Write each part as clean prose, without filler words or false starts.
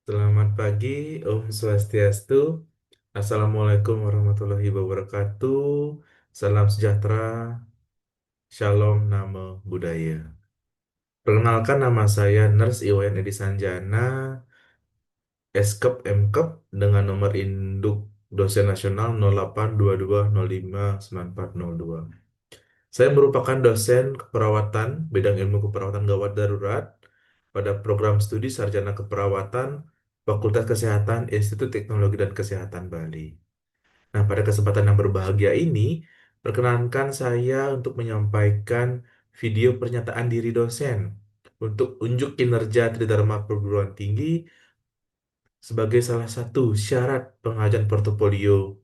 Selamat pagi, Om Swastiastu. Assalamualaikum warahmatullahi wabarakatuh. Salam sejahtera, Shalom Namo Buddhaya. Perkenalkan nama saya Nurse Iwayan Edi Sanjana, Eskep Mkep dengan nomor induk dosen nasional 0822059402. Saya merupakan dosen keperawatan bidang ilmu keperawatan gawat darurat pada program studi Sarjana Keperawatan Fakultas Kesehatan Institut Teknologi dan Kesehatan Bali. Nah, pada kesempatan yang berbahagia ini, perkenankan saya untuk menyampaikan video pernyataan diri dosen untuk unjuk kinerja Tridharma Perguruan Tinggi sebagai salah satu syarat pengajuan portofolio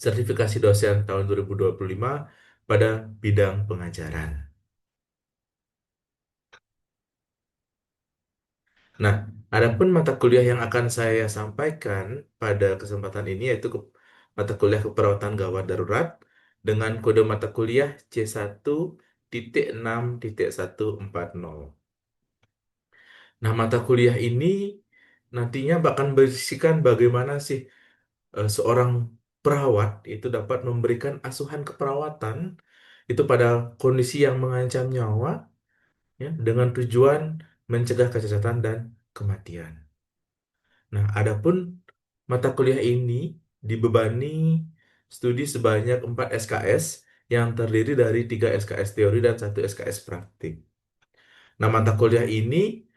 sertifikasi dosen tahun 2025 pada bidang pengajaran. Nah, adapun mata kuliah yang akan saya sampaikan pada kesempatan ini yaitu mata kuliah keperawatan gawat darurat dengan kode mata kuliah C1.6.140. Nah, mata kuliah ini nantinya bahkan berisikan bagaimana sih seorang perawat itu dapat memberikan asuhan keperawatan itu pada kondisi yang mengancam nyawa ya dengan tujuan mencegah kecacatan dan kematian. Nah, adapun mata kuliah ini dibebani studi sebanyak 4 SKS yang terdiri dari 3 SKS teori dan 1 SKS praktik. Nah, mata kuliah ini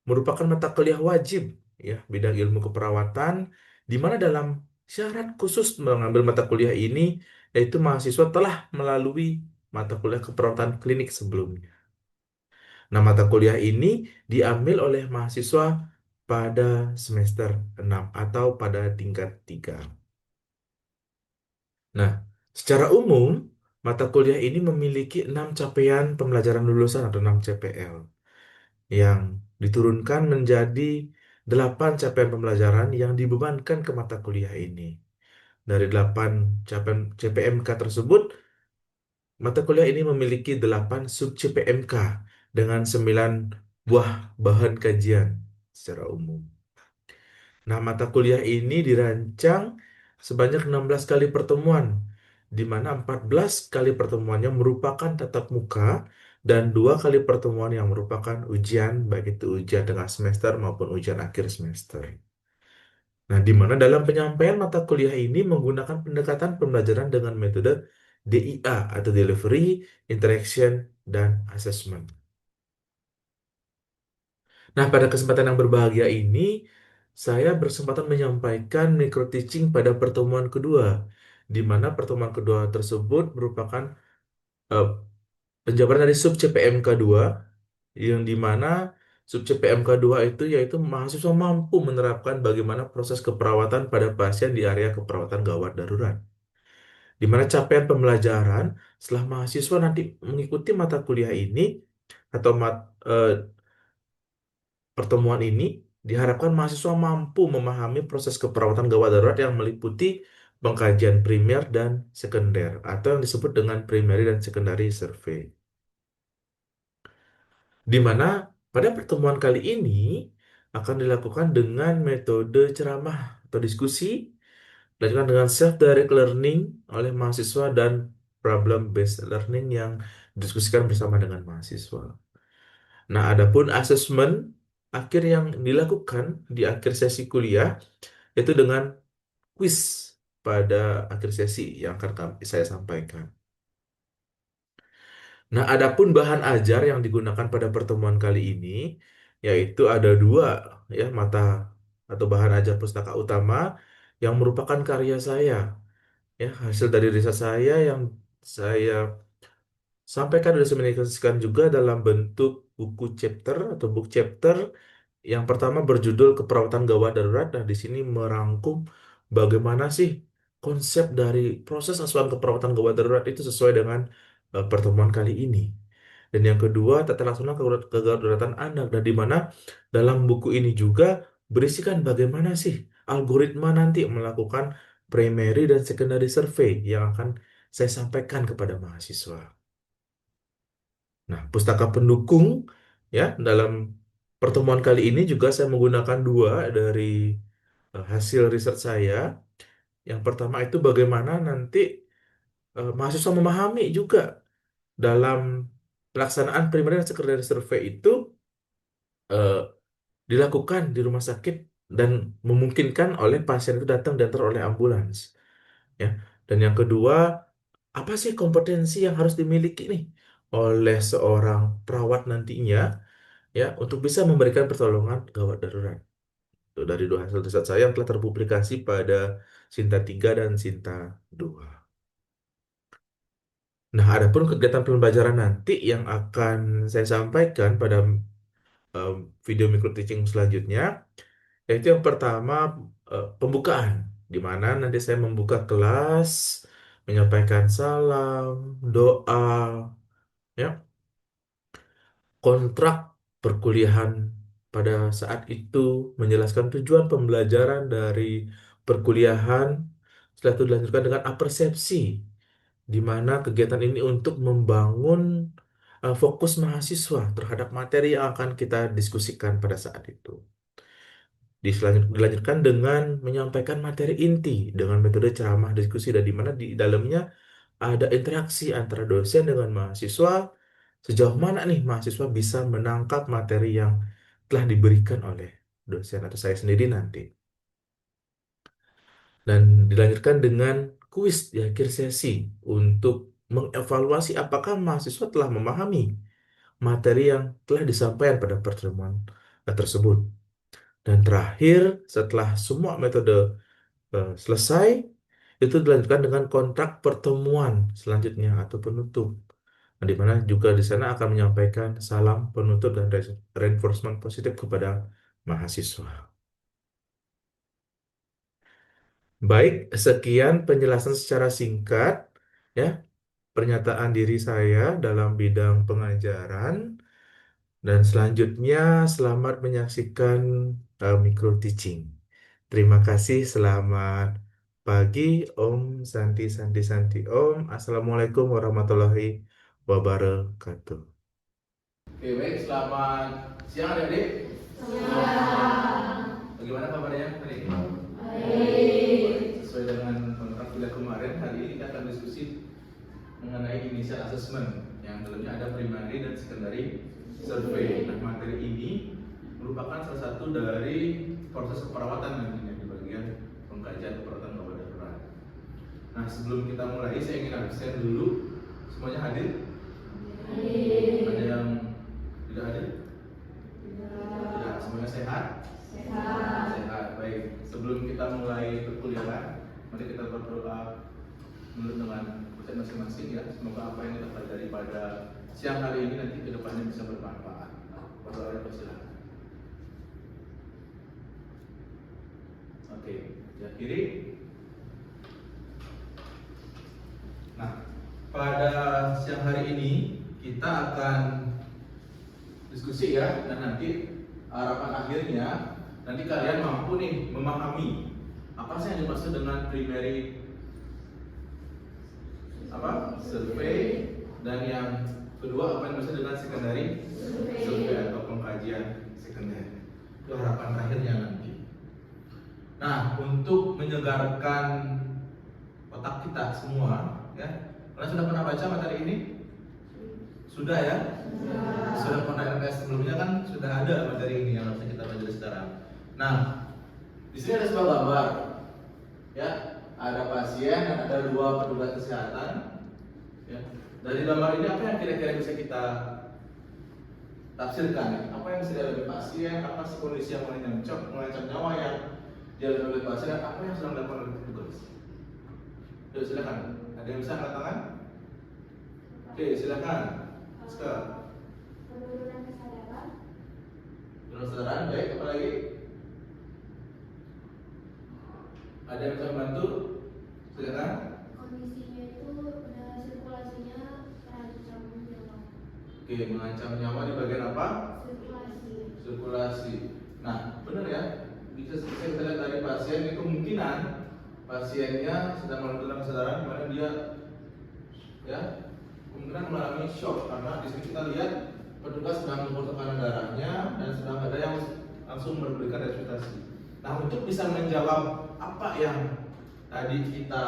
merupakan mata kuliah wajib ya bidang ilmu keperawatan di mana dalam syarat khusus mengambil mata kuliah ini yaitu mahasiswa telah melalui mata kuliah keperawatan klinik sebelumnya. Nah, mata kuliah ini diambil oleh mahasiswa pada semester 6 atau pada tingkat 3. Nah, secara umum, mata kuliah ini memiliki 6 capaian pembelajaran lulusan atau 6 CPL yang diturunkan menjadi 8 capaian pembelajaran yang dibebankan ke mata kuliah ini. Dari 8 capaian CPMK tersebut, mata kuliah ini memiliki 8 sub CPMK dengan 9 buah bahan kajian secara umum. Nah, mata kuliah ini dirancang sebanyak 16 kali pertemuan, di mana 14 kali pertemuannya merupakan tatap muka dan 2 kali pertemuan yang merupakan ujian, baik itu ujian tengah semester maupun ujian akhir semester. Nah, di mana dalam penyampaian mata kuliah ini menggunakan pendekatan pembelajaran dengan metode DIA atau Delivery, Interaction, dan Assessment. Nah, pada kesempatan yang berbahagia ini, saya berkesempatan menyampaikan micro teaching pada pertemuan kedua, di mana pertemuan kedua tersebut merupakan eh, penjabaran dari sub CPMK 2, yang di mana sub CPMK 2 itu yaitu mahasiswa mampu menerapkan bagaimana proses keperawatan pada pasien di area keperawatan gawat darurat. Di mana capaian pembelajaran setelah mahasiswa nanti mengikuti mata kuliah ini atau pertemuan ini diharapkan mahasiswa mampu memahami proses keperawatan gawat darurat yang meliputi pengkajian primer dan sekunder atau yang disebut dengan primary dan secondary survey. Di mana pada pertemuan kali ini akan dilakukan dengan metode ceramah atau diskusi, dilakukan dengan self-direct learning oleh mahasiswa dan problem-based learning yang didiskusikan bersama dengan mahasiswa. Nah, adapun asesmen akhir yang dilakukan di akhir sesi kuliah itu dengan quiz pada akhir sesi yang akan saya sampaikan. Nah, adapun bahan ajar yang digunakan pada pertemuan kali ini, yaitu ada dua ya mata atau bahan ajar pustaka utama yang merupakan karya saya, ya hasil dari riset saya yang saya sampaikan dan diseminasikan juga dalam bentuk buku chapter atau book chapter. Yang pertama berjudul Keperawatan Gawat Darurat. Nah, di sini merangkum bagaimana sih konsep dari proses asuhan keperawatan gawat darurat itu sesuai dengan pertemuan kali ini. Dan yang kedua, tata laksana kedaruratan anak. Dan di mana dalam buku ini juga berisikan bagaimana sih algoritma nanti melakukan primary dan secondary survey yang akan saya sampaikan kepada mahasiswa. Nah, pustaka pendukung ya dalam pertemuan kali ini juga saya menggunakan dua dari hasil riset saya. Yang pertama itu bagaimana nanti mahasiswa memahami juga dalam pelaksanaan primary dan secondary survey itu eh, dilakukan di rumah sakit dan memungkinkan oleh pasien itu datang diantar oleh ambulans, ya. Dan yang kedua, apa sih kompetensi yang harus dimiliki nih oleh seorang perawat nantinya, ya, untuk bisa memberikan pertolongan gawat darurat. Itu dari dua hasil riset saya yang telah terpublikasi pada Sinta 3 dan Sinta 2. Nah, adapun kegiatan pembelajaran nanti yang akan saya sampaikan pada em, video micro teaching selanjutnya, yaitu yang pertama pembukaan, di mana nanti saya membuka kelas, menyampaikan salam, doa, ya, kontrak perkuliahan pada saat itu, menjelaskan tujuan pembelajaran dari perkuliahan. Setelah itu dilanjutkan dengan apersepsi, di mana kegiatan ini untuk membangun fokus mahasiswa terhadap materi yang akan kita diskusikan pada saat itu. Dilanjutkan dengan menyampaikan materi inti dengan metode ceramah diskusi, dan di mana di dalamnya ada interaksi antara dosen dengan mahasiswa. Sejauh mana nih mahasiswa bisa menangkap materi yang telah diberikan oleh dosen atau saya sendiri nanti. Dan dilanjutkan dengan kuis di akhir sesi untuk mengevaluasi apakah mahasiswa telah memahami materi yang telah disampaikan pada pertemuan tersebut. Dan terakhir, setelah semua metode selesai, itu dilanjutkan dengan kontrak pertemuan selanjutnya atau penutup. Nah, di mana juga di sana akan menyampaikan salam penutup dan reinforcement positif kepada mahasiswa. Baik, sekian penjelasan secara singkat, ya, pernyataan diri saya dalam bidang pengajaran. Dan selanjutnya, selamat menyaksikan micro teaching. Terima kasih, selamat pagi, Om Santi Santi Santi Om. Assalamualaikum warahmatullahi wabarakatuh. Oke, baik. Selamat siang adik-adik. Bagaimana kabarnya hari ini? Baik. Sesuai dengan kontrak kuliah kemarin, hari ini kita akan diskusi mengenai initial assessment yang dalamnya ada primary dan secondary survey. Nah, materi ini merupakan salah satu dari proses keperawatan nantinya di bagian pengkajian keperawatan gawat darurat. Nah, sebelum kita mulai, saya ingin absen dulu. Semuanya hadir? Ada yang tidak hadir? Tidak. Semuanya sehat? Sehat. Baik. Sebelum kita mulai perkuliahan, mari kita berdoa menurut dengan bacaan masing-masing, ya. Semoga apa yang kita pelajari pada siang hari ini nanti ke depannya bisa bermanfaat. Berdoa dan persilakan. Oke, diakhiri. Nah, pada siang hari ini kita akan diskusi, ya, dan nanti harapan akhirnya nanti kalian mampu nih memahami apa sih yang dimaksud dengan primary survey, dan yang kedua apa yang dimaksud dengan secondary survey atau pengkajian sekunder. Itu harapan terakhirnya nanti. Nah, untuk menyegarkan otak kita semua, ya, kalian sudah pernah baca materi ini? Sudah, ya? Sudah pernah LKS sebelumnya kan sudah ada materi ini yang harusnya kita pelajari sekarang. Nah, di sini ada sebuah gambar, ya, ada pasien dan ada dua petugas kesehatan, ya. Dari gambar ini apa yang kira-kira bisa kita tafsirkan, ya? Apa yang bisa dialami pasien, apa sih kondisi yang mengancam nyawa yang dialami oleh pasien, dan apa yang sedang dilakukan oleh petugas? Yuk, silakan. Ada yang bisa angkat tangan? Oke, silakan. Sekarang. Penurunan kesadaran. Penurunan kesadaran, baik. Apa lagi? Ada yang bisa membantu? Silakan. Kondisinya itu udah sirkulasinya terancam nyawa. Oke, mengancam nyawa di bagian apa? Sirkulasi. Sirkulasi. Nah, benar, ya. Bisa kita lihat dari pasien ini kemungkinan pasiennya sedang menurunkan kesadaran, di mana dia, ya, kemungkinan mengalami shock, karena di sini kita lihat petugas sedang mengukur tekanan darahnya dan sedang ada yang langsung memberikan resusitasi. Nah, untuk bisa menjawab apa yang tadi kita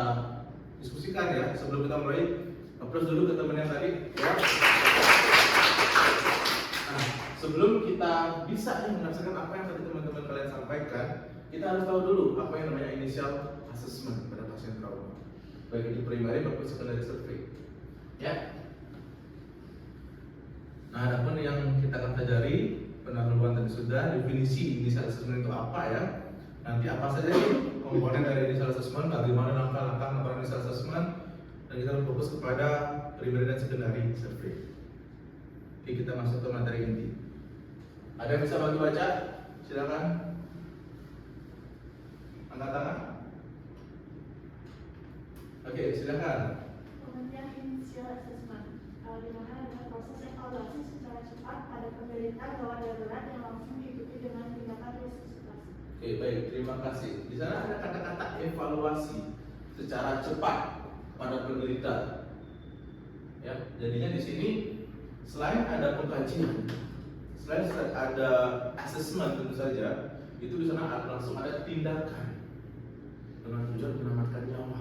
diskusikan ya, sebelum kita mulai, applause dulu ke teman yang tadi ya. Nah, sebelum kita bisa melaksanakan apa yang tadi teman-teman kalian sampaikan, kita harus tahu dulu apa yang namanya initial assessment pada pasien trauma, baik itu primary maupun secondary survey ya. Nah, adapun yang kita akan pelajari pendahuluan tadi sudah, definisi initial assessment itu apa ya. Nanti apa saja sih komponen dari initial assessment, bagaimana langkah-langkah melakukan initial assessment, dan kita fokus kepada primary dan secondary survey. Oke, kita masuk ke materi inti. Ada yang bisa bantu baca? Silakan. Angkat tangan. Oke, silakan. Pengertian initial assessment, di mana adalah proses evaluasi secara cepat pada penderita gawat darurat yang langsung diikuti dengan tindakan resusitasi. Oke, baik, terima kasih. Di sana ada kata-kata evaluasi secara cepat pada penderita. Ya, jadinya di sini selain ada pengkajian, selain ada assessment tentu saja, itu di sana langsung ada tindakan dengan tujuan menyelamatkan nyawa.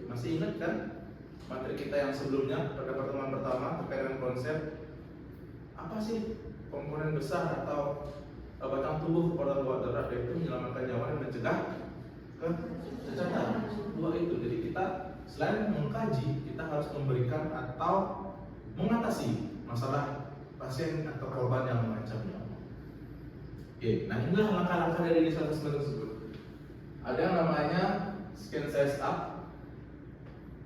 Masih ingat kan materi kita yang sebelumnya pada pertemuan pertama terkait dengan konsep apa sih komponen besar atau batang tubuh pada gawat darurat, yaitu menyelamatkan nyawa dan mencegah kecacatan. Dua itu. Jadi kita selain mengkaji, kita harus memberikan atau mengatasi masalah pasien atau korban yang mengancam nyawa. Oke, nah inilah langkah-langkah dari initial assessment tersebut. Ada yang namanya scan size up,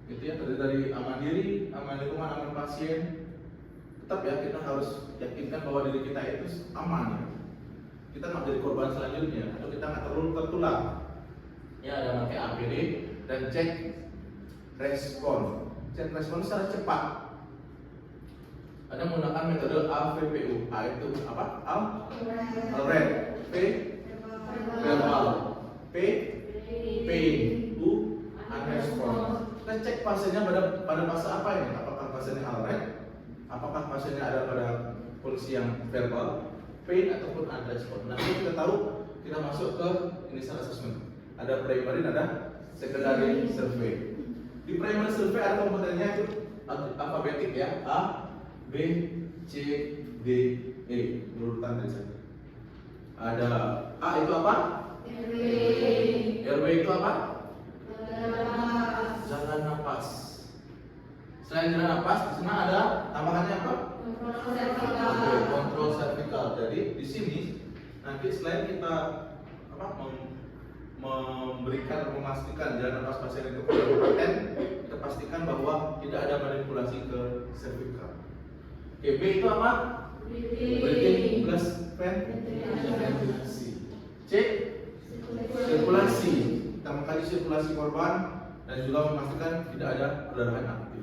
itu ya, terdiri dari aman diri, aman lingkungan, aman pasien. Tetap ya, kita harus yakinkan bahwa diri kita itu aman ya. Kita nggak jadi korban selanjutnya, atau kita nggak terlalu tertular. Ya, ada pakai APD dan cek respon. Cek respon secara cepat. Ada menggunakan metode AVPU. A itu apa? Alert. P verbal. P pain. U unresponse. Kita cek pasiennya pada fase apa ini? Apakah pasiennya alert? Apakah pasiennya ada pada kondisi yang verbal, pain ataupun unresponse? Nah, ini kita tahu, kita masuk ke initial assessment. Ada primary, ada secondary survey. Di primary survey ada komponennya itu alfabetik ya, A, B, C, D, E, urutan dari sana. Ada A itu apa? RW itu apa? Jalan napas. Selain jalan napas, di sana ada tambahannya apa? Kontrol servikal. Jadi di sini nanti selain kita memberikan atau memastikan jalan napas pasien itu kompeten, kita pastikan bahwa tidak ada manipulasi ke servikal. Oke, B itu apa? Breathing plus ventilasi. C sirkulasi. Kita mengkaji sirkulasi korban dan juga memastikan tidak ada perdarahan aktif.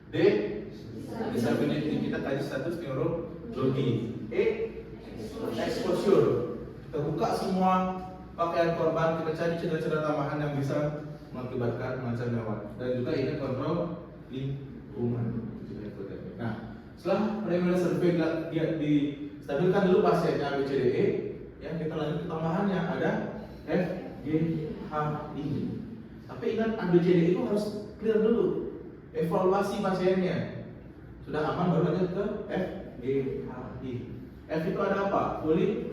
D disability, kita kaji status neurologi. E exposure, kita buka semua pakaian korban, kita cari cedera-cedera tambahan yang bisa mengakibatkan mengancam nyawa. Dan juga ini kontrol lingkungan. Nah, setelah primary survey dia distabilkan dulu pasiennya ABCDE, ya kita lanjut ke tambahannya ada F, G, H, I. Tapi ingat ABCDE itu harus clear dulu. Evaluasi pasiennya sudah aman, baru lanjut ke F, G, H, I. F itu ada apa? Kulit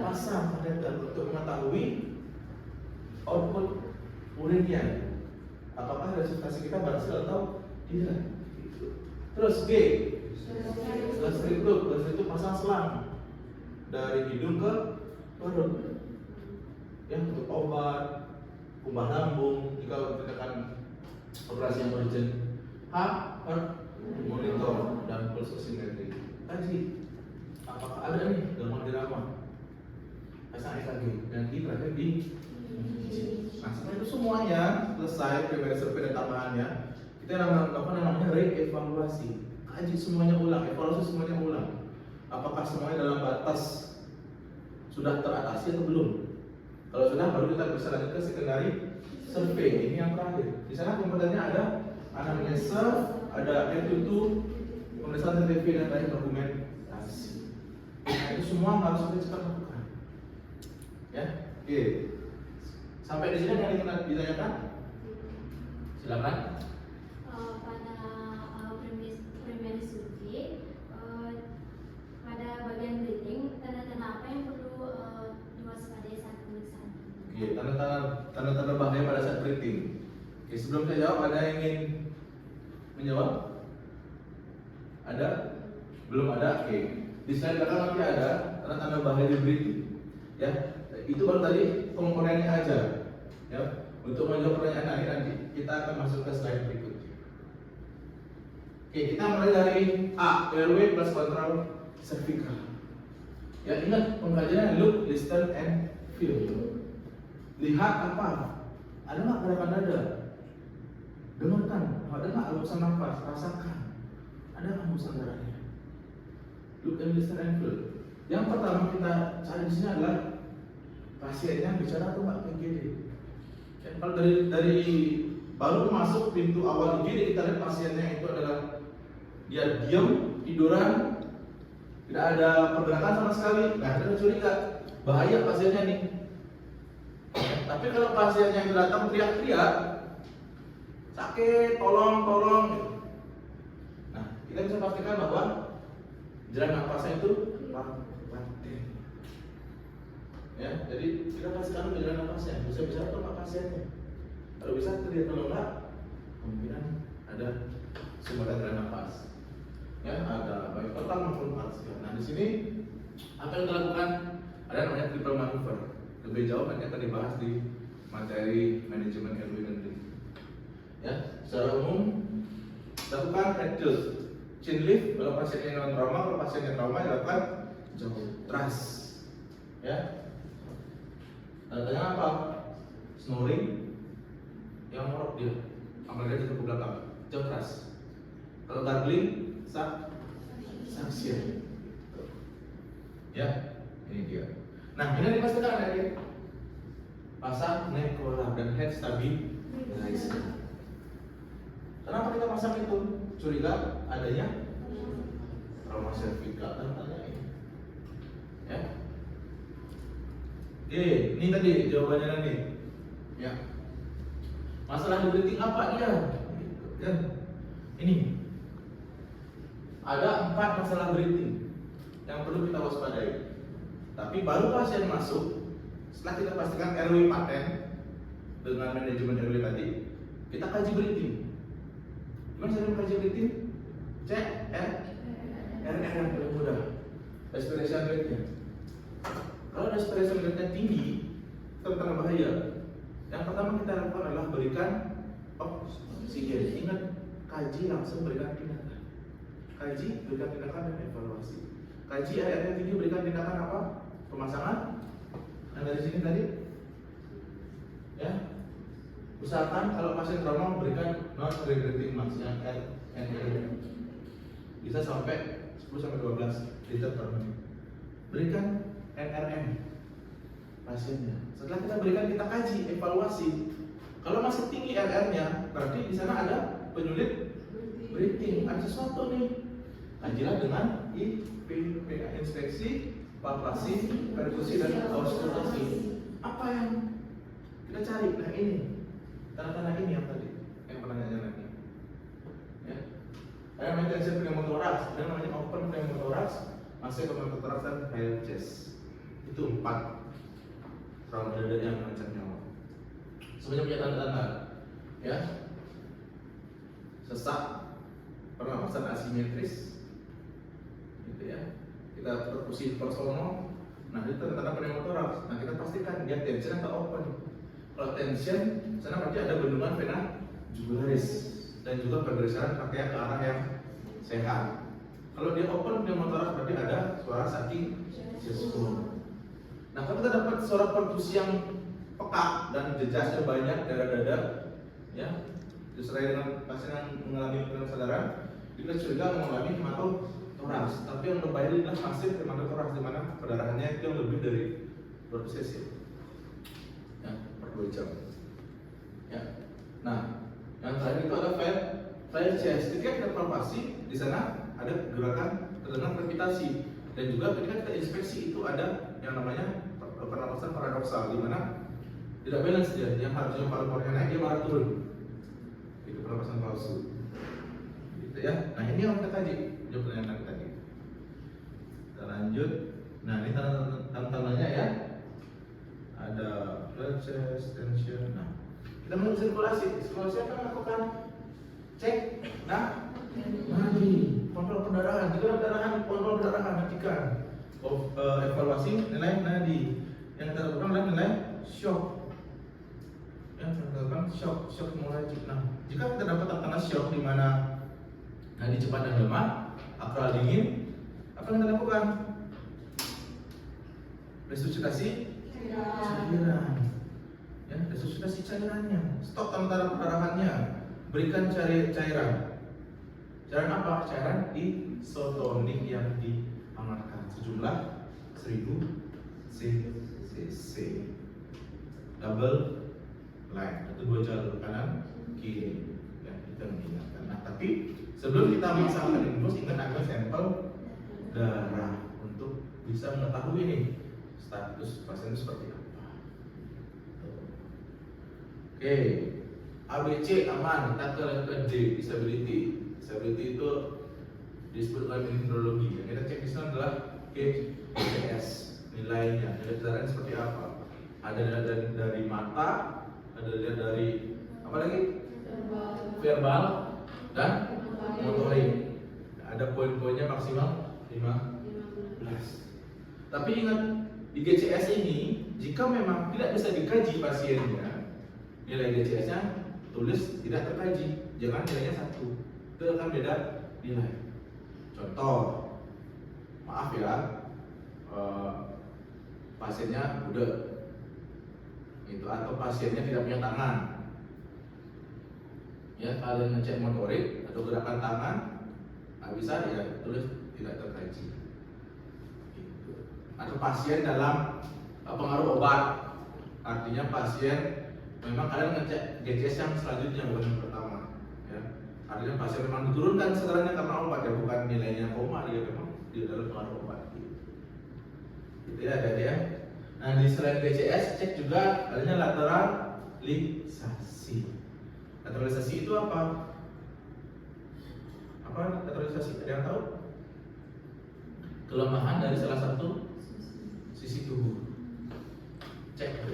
pasang kateter untuk mengetahui output urinnya. Apakah resusitasi kita berhasil atau tidak? Terus G, gastric itu pasang selang dari hidung ke perut, yang untuk obat, kumbah lambung jika tindakan operasi yang urgent. H, monitor dan pulse oximetry. Kaji apakah ada nih gangguan irama, pasang EKG, dan I terakhir di. Nah, setelah itu semuanya selesai primary survey dan tambahannya, kita namanya re-evaluasi. Kaji semuanya ulang, evaluasi semuanya ulang. Apakah semuanya dalam batas sudah teratasi atau belum? Kalau sudah, baru kita bisa lanjut ke secondary survey. Ini yang terakhir. Di sana komponennya ada anamnesa, ada attitude, pemeriksaan CCTV dan lain dokumentasi. Nah, itu semua harus kita cepat lakukan. Ya, oke. Sampai di sini ada yang ditanyakan? Silakan. Pada primary survey, pada bagian breathing, tanda-tanda apa yang perlu diwaspadai saat pemeriksaan? Oke, tanda-tanda bahaya pada saat breathing. Oke, sebelum saya jawab, ada yang ingin menjawab? Ada? Belum ada? Oke. Di slide belakang nanti ada tanda-tanda bahaya di breathing. Ya, itu baru tadi komponennya aja. Ya, untuk menjawab pertanyaan ini nanti kita akan masuk ke slide berikutnya. Oke, kita mulai dari A, airway plus control cervical. Ya, ingat pengkajiannya look, listen, and feel. Lihat apa? Ada nggak gerakan dada? Dengarkan. Ada nggak hembusan nafas? Rasakan. Ada nggak hembusan darahnya? Look and listen and feel. Yang pertama kita cari di sini adalah pasiennya bicara atau nggak IGD. Ya, kalau dari baru masuk pintu awal IGD kita lihat pasiennya itu adalah dia diam, tiduran, tidak ada pergerakan sama sekali. Nah, kita curiga bahaya pasiennya nih. Ya, tapi kalau pasiennya yang datang teriak-teriak, sakit, tolong. Nah, kita bisa pastikan bahwa jalan nafasnya itu paten. Ya, jadi kita pastikan jalan nafasnya bisa bicara atau nggak pasiennya. Kalau bisa terlihat kalau nggak, kemungkinan ada sumbatan jalan nafas. Ya, ada baik total maupun parsial. Nah, di sini apa yang kita lakukan? Ada namanya triple maneuver. Lebih jauh nanti akan dibahas di materi manajemen airway dan breathing. Ya, secara umum lakukan head tilt, chin lift kalau pasiennya non trauma, kalau pasiennya trauma dilakukan jauh thrust. Ya, tandanya apa? Snoring, yang morok dia, apalagi dia ke belakang, jauh thrust. Kalau gargling, suction. Ya, ini dia. Nah, ini dipastikan ya, pasang neck collar dan head stabilizer. Kenapa kita pasang itu? Curiga adanya trauma cervical dan ini. Ya. Oke, ini tadi jawabannya nih. Ya. Masalah di breathing apa dia? Ya. Ini. Ada 4 masalah breathing yang perlu kita waspadai. Tapi baru pasien masuk, setelah kita pastikan airway paten dengan manajemen airway tadi, kita kaji breathing. Gimana cara mengkaji breathing? Cek R yang paling mudah. Respiration rate-nya. Kalau respiration rate-nya tinggi, itu tanda bahaya. Yang pertama kita lakukan adalah berikan oksigen. Ingat, kaji langsung berikan tindakan. Kaji, berikan tindakan dan evaluasi. Kaji R-nya tinggi, berikan tindakan apa? Pemasangan. Yang dari sini tadi, ya. Usahakan kalau pasien trauma berikan non regulating max yang RNR bisa sampai 10-12 liter per menit. Berikan NRM pasiennya. Setelah kita berikan, kita kaji, evaluasi. Kalau masih tinggi RR-nya, berarti di sana ada penyulit breathing, ada sesuatu nih. Kajilah dengan IPPA, inspeksi, palpasi, perkusi, dan auskultasi. Apa yang kita cari? Nah, ini tanda-tanda ini yang tadi, yang pertanyaannya lagi. Ya. Ada namanya tension pneumothorax, ada namanya open pneumothorax, masih pneumothorax dan high chest. Itu 4 trauma dada yang mengancam nyawa. Semuanya punya tanda-tanda. Ya. Sesak, pernapasan asimetris, gitu ya. Kita perkusi personal. Nah, itu tanda-tanda pneumothorax. Nah, kita pastikan dia tension atau open. Kalau tension, sana berarti ada bendungan vena jugularis dan juga pergeseran pakaian ke arah yang sehat. Kalau dia open pneumothorax berarti ada suara saking jeskul. Nah, kalau kita dapat suara perkusi yang peka dan jejasnya banyak daerah dada, ya, disertai dengan pasien yang mengalami penurunan kesadaran, kita curiga mengalami hematotoraks. Tapi yang berbahaya adalah masif hematotoraks, di mana perdarahannya itu yang lebih dari 200 cc. Ya, per 2 jam. Ya. Nah, yang terakhir itu ada trial chest. Ketika kita palpasi, di sana ada gerakan terdengar krepitasi, dan juga ketika kita inspeksi itu ada yang namanya pernapasan paradoksal, di mana tidak balance dia, yang harusnya paru-parunya naik dia malah turun. Itu pernapasan palsu. Gitu ya. Nah ini yang kita kaji, jawab pertanyaan tadi. Kita lanjut. Nah ini tanda-tandanya ya. Ada blood chest, tension. Nah kita mau sirkulasi. Sirkulasi apa yang lakukan? Cek. Nah nadi, kontrol pendarahan. Jika pendarahan, kontrol pendarahan, hentikan. Evaluasi nilai nadi. Yang kita lakukan adalah nilai shock. Yang kita lakukan shock hemorrhagic. Nah, jika kita dapat tanda shock di mana nadi cepat dan lemah, akral dingin, apa yang kita lakukan? Resusitasi cairan. Ya, resusitasi cairannya. Stop sementara pendarahannya. Berikan cairan. Cairan apa? Cairan isotonik yang dihangatkan sejumlah 1000 cc. Double line, atau 2 jalur kanan kiri. Ya, kita mengingatkan. Nah, tapi sebelum kita memasangkan infus, ingat ambil sampel darah untuk bisa mengetahui nih status pasien seperti apa. Oke, ABC aman, kita ke D, disability. Disability itu disebut oleh neurologi. Yang kita cek di sana adalah GCS, nilainya, nilai kesadaran seperti apa. Ada dari mata, ada dari apa lagi? Verbal dan motorik. Ada poin-poinnya maksimal 15. Tapi ingat, di GCS ini jika memang tidak bisa dikaji pasiennya, nilai GCS-nya tulis tidak terkaji, jangan nilainya 1. Itu akan beda nilai. Contoh, maaf ya, pasiennya udah itu, atau pasiennya tidak punya tangan. Ya, kalian ngecek motorik atau gerakan tangan, nggak bisa ya tulis tidak terkaji. Gitu. Atau pasien dalam pengaruh obat, artinya pasien memang kalian ngecek GCS yang selanjutnya bukan yang pertama. Ya, artinya pasien memang diturunkan kesadarannya karena obat, ya bukan nilainya koma, dia memang dia dalam pengaruh obat. Gitu ya, ada ya. Nah, di selain GCS cek juga adanya lateralisasi. Lateralisasi itu apa? Apa lateralisasi? Ada yang tahu? Kelemahan dari salah satu sisi tubuh. Cek,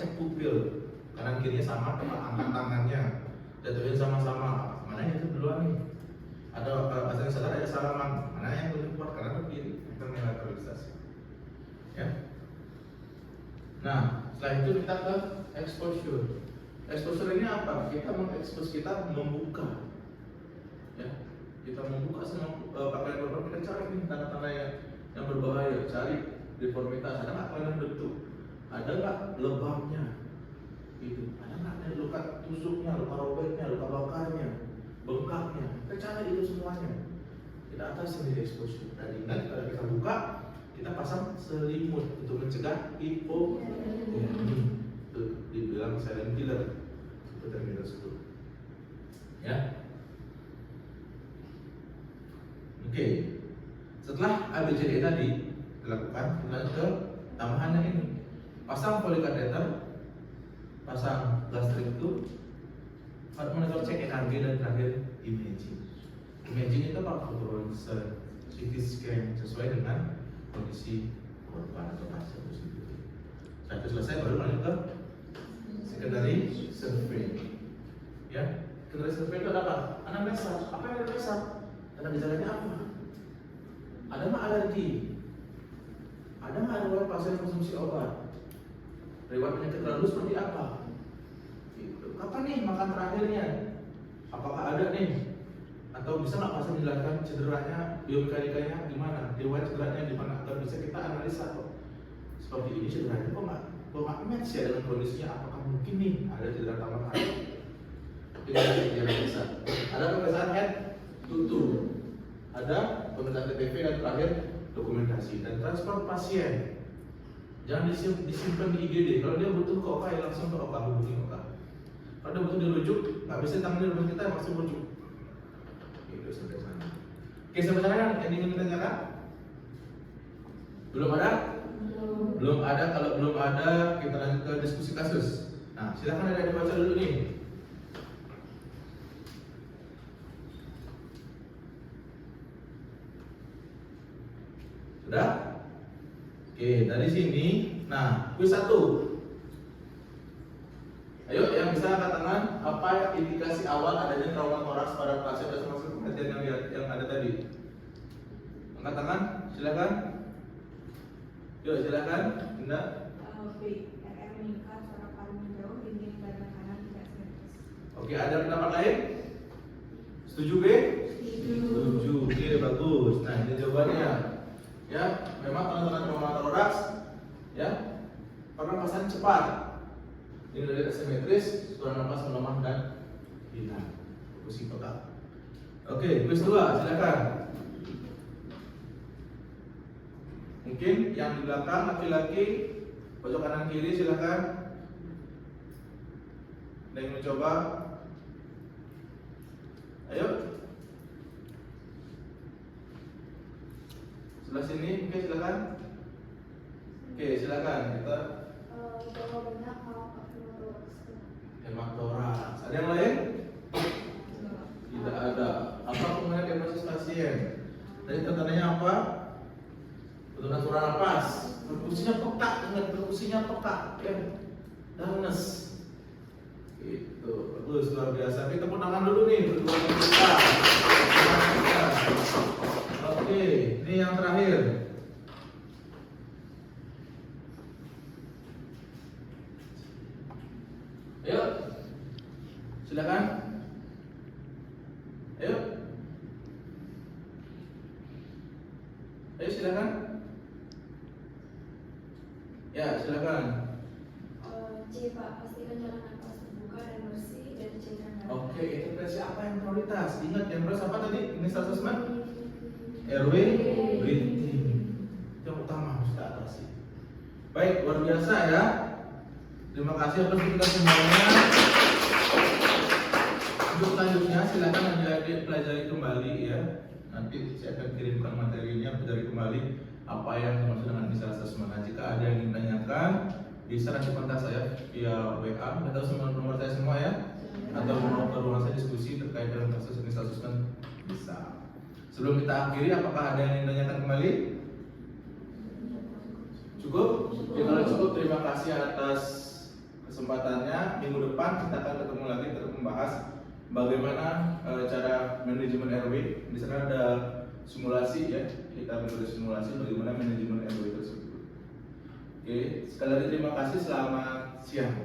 cek pupil. Kanan kirinya sama, angkat tangannya, jatuhin sama-sama. Mana yang itu duluan nih? Ada pasien sadar ada salaman. Mana yang lebih kuat, kanan atau kiri? Itu namanya lateralisasi. Ya. Nah, setelah itu kita ke exposure. Exposure ini apa? Kita mengekspos, kita membuka. Ya, kita membuka semua pakaian korban, kita cari nih tanda-tanda yang berbahaya, cari deformitas, ada nggak kelainan bentuk, ada nggak lebamnya, gitu, ada nggak ada luka tusuknya, luka robeknya, luka bakarnya, bengkaknya, kita cari itu semuanya. Kita atasi di exposure. Dan ingat kalau kita buka, kita pasang selimut untuk mencegah hipotermi. Itu dibilang silent killer, hipotermi tersebut. Ya. Oke. Setelah ABCD tadi dilakukan, kita ke tambahannya ini. Pasang poli kateter, pasang gastrik tube, monitor cek EKG, dan terakhir imaging. Imaging itu apa? Foto ronsen, CT scan sesuai dengan kondisi korban atau pasien tersebut. Setelah itu selesai baru lanjut ke secondary survey. Ya, secondary survey itu apa? Anamnesa. Apa yang anamnesa? Tanda gejalanya apa? Ada nggak alergi? Ada nggak riwayat pasien konsumsi obat? Riwayat penyakit lalu seperti apa? Gitu. Kapan nih makan terakhirnya? Apakah ada nih? Atau bisa nggak pasien menjelaskan cederanya, biomekanikanya gimana? Riwayat cederanya di mana? Agar bisa kita analisa kok. Seperti ini cederanya kok nggak match ya dengan kondisinya? Apakah mungkin nih ada cedera tambahan? Ini yang bisa. Ada pemeriksaan head tutu, ada pemeriksaan TTP, dan terakhir dokumentasi dan transport pasien. Jangan disimpan di IGD. Kalau dia butuh ke OKA, langsung ke OKA, hubungi OKA. Kalau dia butuh dirujuk, nggak bisa tangani rumah kita, langsung rujuk. itu sampai sana. Oke, sampai sana yang ingin ditanyakan? Belum ada? Belum ada. Kalau belum ada, kita lanjut ke diskusi kasus. Nah, silakan ada dibaca dulu nih. Sudah? Oke, dari sini. Nah, kuis 1. Ayo, yang bisa angkat tangan, apa indikasi awal adanya trauma toraks pada pasien termasuk kematian yang ada tadi? Angkat tangan, silakan. Yuk, silakan, Dinda. B. RR meningkat, corak paru menjauh, dinding badan kanan tidak simetris. Oke, ada pendapat lain? Setuju, B? Setuju. Oke, bagus. Nah, ini jawabannya. Ya, memang tanda-tanda trauma toraks, ya, pernapasan cepat. Ini dari asimetris, saluran nafas melemah dan hilang. Fokusi peka. Oke, kuis 2, silakan. Mungkin yang di belakang laki-laki, pojok kanan kiri silakan. Ada yang mencoba? Ayo. Sebelah sini, oke silakan. Oke, silakan. Kita Jawabannya pneumotoraks. hematoraks. Ada yang lain? Tidak ada. Apa kemudian diagnosis pasien? Tadi tandanya apa? Penurunan saluran nafas. Perkusinya peka, ingat perkusinya peka, ya. Danes. Itu bagus, luar biasa. Kita tepuk tangan dulu nih berdua kita. Oke, ini yang terakhir. Ayo, silakan. Ayo, ayo silakan. Ya, silakan. C Pak, pastikan jalan nafas terbuka dan bersih dan cairan darah. Oke, intervensi apa yang prioritas? Ingat yang prioritas apa tadi? Initial assessment? RW breathing. Itu yang utama harus diatasi. Baik, luar biasa ya. Terima kasih atas kita semuanya. Untuk selanjutnya silakan pelajari kembali ya. Nanti saya akan kirimkan materinya, pelajari kembali apa yang dimaksud dengan initial assessment. Nah, jika ada yang ingin ditanyakan, bisa nanti kontak saya via WA atau semua nomor saya semua ya, atau nomor ruangan saya diskusi terkait dengan kasus initial assessment bisa. Sebelum kita akhiri, apakah ada yang ingin ditanyakan kembali? Cukup? Ya, kalau cukup, terima kasih atas kesempatannya. Minggu depan kita akan ketemu lagi untuk membahas bagaimana cara manajemen RW. Di sana ada simulasi ya, kita metode simulasi bagaimana manajemen RW tersebut. Oke, sekali lagi terima kasih, selamat siang.